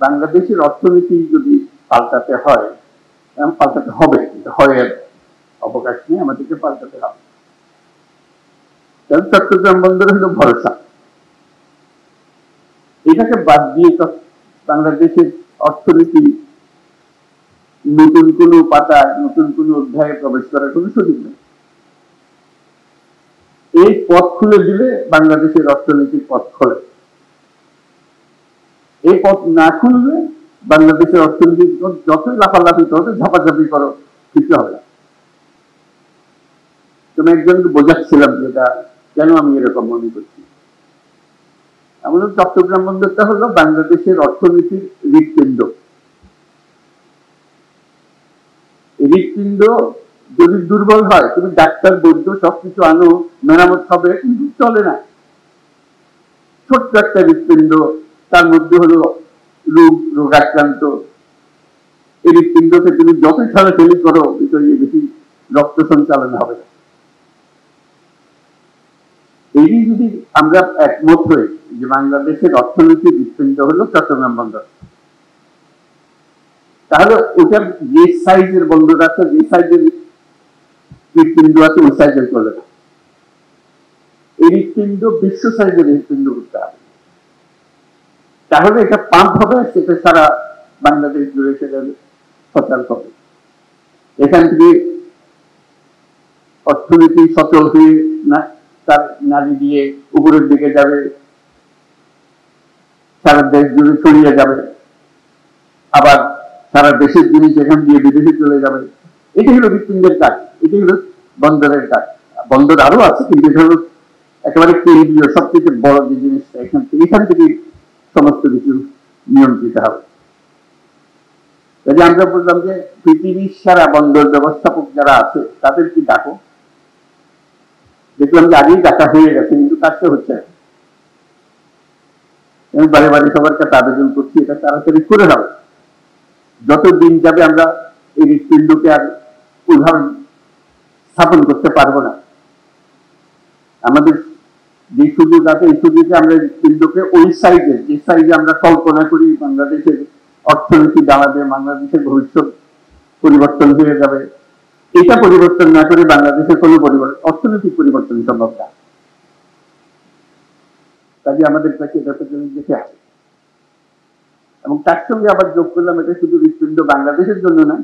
বাংলাদেশের অর্থনীতি যদি পাল্টাতে হয়, পাল্টাতে হবে, হয় অবকাশ নেই, আমাদেরকে পাল্টাতে হবে। কারণ চট্টগ্রাম বন্দর হলো ভরসা। এটাকে বাদ দিয়ে বাংলাদেশের অর্থনীতি নতুন কোন পাতায়, নতুন কোন অধ্যায়ে প্রবেশ করার কোন সুযোগ নেই। এই পথ খুলে দিলে বাংলাদেশের অর্থনীতির পথ খোলে। এই পথ না খুললে বাংলাদেশের অর্থনীতি যতই লাফালাফি করো, ঝাপাঝাপি করো, কিছু হবে না। তুমি একজনকে বোঝাচ্ছিলাম যেটা কেন আমি এরকম মনে করছি। আমাদের চট্টগ্রাম বন্দরটা হলো বাংলাদেশের অর্থনীতির হৃৎপিণ্ড। হৃৎপিণ্ড যদি দুর্বল হয়, তুমি ডাক্তার বৈদ্য সবকিছু আনো, মেরামত হবে, কিন্তু চলে না। ছোট্ট একটা হৃৎপিণ্ড, তার মধ্যে হলো রোগাক্রান্ত। এই হৃৎপিণ্ডকে তুমি যতই ঠেলাঠেলি করো, বেশি রক্ত সঞ্চালন হবে না। এই যদি আমরা একমত হই যে বাংলাদেশের অর্থনীতির হৃৎপিণ্ড হলো চট্টগ্রাম বন্দর, তাহলে ওটার যে সাইজের বন্দর আছে, যে সাইজের হৃৎপিণ্ড আছে, ওই সাইজের করলে এই হৃৎপিণ্ড বিশ্ব সাইজের হৃৎপিণ্ড করতে হবে। তাহলে এটা পাম্প হবে, সেটা সারা বাংলাদেশ জুড়ে সেটা সচল হবে। এখান থেকে অর্থনীতি সচল হয়ে তার নারী দিয়ে উপরের দিকে যাবে, সারা দেশ জুড়ে ছড়িয়ে যাবে, আবার সারা দেশের জিনিস এখান দিয়ে বিদেশে চলে যাবে। এটি হলো হৃৎপিণ্ডের কাজ, এটি হলো বন্দরের কাজ। বন্দর আরো আছে, কিন্তু এটা হলো একেবারে কেন্দ্রীয়, সবচেয়ে বড় যে জিনিসটা। এখান থেকে সমস্ত কিছু নিয়ন্ত্রিত হবে। আমরা বললাম যে পৃথিবীর সারা বন্দর ব্যবস্থাপক যারা আছে তাদের কি ডাকো। দেখলাম যে আগেই ডাকা হয়ে গেছে, কিন্তু কাজটা হচ্ছে না। আমি বারে বারে সবার কাছে আবেদন করছি, এটা তাড়াতাড়ি করে হবে। যত দিন যাবে আমরা এই হৃৎপিণ্ডকে আর উদাহরণ স্থাপন করতে পারবো না। আমাদের যে সুযোগ আছে, এই সুযোগে আমরা হৃৎপিণ্ডকে ওই সাইজে, যে সাইজে আমরা কল্পনা করি বাংলাদেশের অর্থনীতি দাঁড়াবে, বাংলাদেশের ভবিষ্যৎ পরিবর্তন হয়ে যাবে, এটা পরিবর্তন না করে বাংলাদেশের কোনো অর্থনৈতিক পরিবর্তন সম্ভব না। কাজে আমাদের কাছে এটা যেতে হবে। এবং তার সঙ্গে আবার যোগ করলাম, এটা শুধু হৃৎপিণ্ড বাংলাদেশের জন্য না,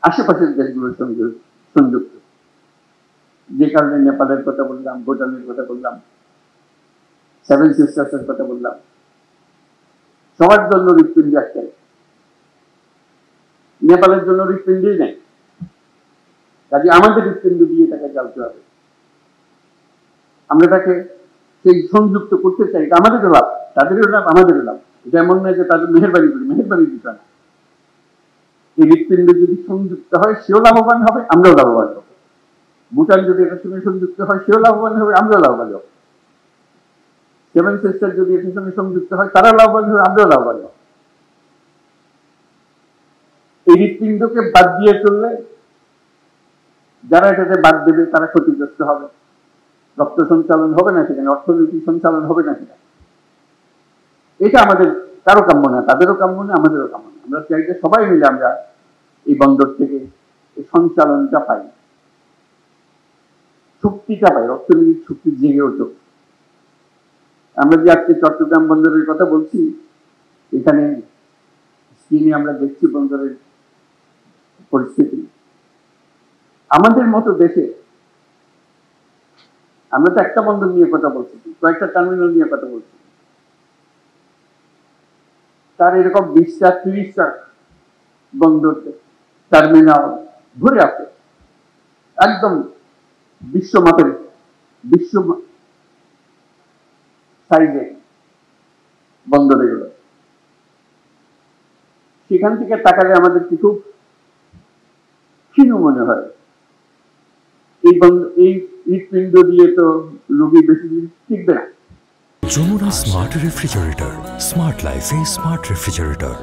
আশেপাশের দেশগুলোর সঙ্গে সংযুক্ত। যে কারণে নেপালের কথা বললাম, ভুটানের কথা বললাম, সেভেন সিস্টার্সের কথা বললাম, সবার জন্য হৃৎপিণ্ড একটাই। নেপালের জন্য হৃৎপিণ্ডই নেই। কাজে আমাদের হৃৎপিণ্ড দিয়ে তাকে চালতে হবে। আমরা তাকে সেই সংযুক্ত করতে চাই, আমাদেরও লাভ, তাদেরও লাভ, আমাদেরও লাভ। এটা এমন নয় যে তাদের মেহেরবানি করি, মেহেরবানি দিতে না। এই হৃৎপিণ্ড যদি সংযুক্ত হয়, সেও লাভবান হবে, আমরাও লাভবান হব। ভুটান যদি এটার সঙ্গে সংযুক্ত হয়, সেও লাভবান হবে, আমরাও লাভবান হব। সেভেন সিস্টার যদি এটার সঙ্গে সংযুক্ত হয়, তারা লাভবান হবে, আমরাও লাভবান হব। এই হৃৎপিণ্ডকে বাদ দিয়ে চললে যারা এটাতে বাদ দেবে তারা ক্ষতিগ্রস্ত হবে। রক্ত সঞ্চালন হবে না সেখানে, অর্থনীতি সঞ্চালন হবে না সেখানে। এটা আমাদের কারো কাম্য না, তাদেরও কাম্য না, আমাদেরও কাম্য না। আমরা চাই যে সবাই মিলে আমরা এই বন্দর থেকে এই সঞ্চালনটা পাই, শক্তিটা পাই, অর্থনৈতিক শক্তি জেগে ওঠে। আমরা যে আজকে চট্টগ্রাম বন্দরের কথা বলছি, এখানে স্ক্রিনে আমরা দেখছি বন্দরের পরিস্থিতি। আমাদের মতো দেশে আমরা তো একটা বন্দর নিয়ে কথা বলছি, কয়েকটা টার্মিনাল নিয়ে কথা বলছি, তার এরকম 20টা 30টা বন্দর টার্মিনাল ঘুরে আছে, একদম বিশ্বমাপের, বিশ্ব সাইজে বন্দর এগুলো। সেখান থেকে তাকালে আমাদের কি খুব ক্ষীণ মনে হয়। এই হৃৎপিণ্ড দিয়ে তো রোগী বেশি দিন টিকবে না। যমুনা স্মার্ট রেফ্রিজারেটর, স্মার্ট লাইফে স্মার্ট রেফ্রিজারেটর।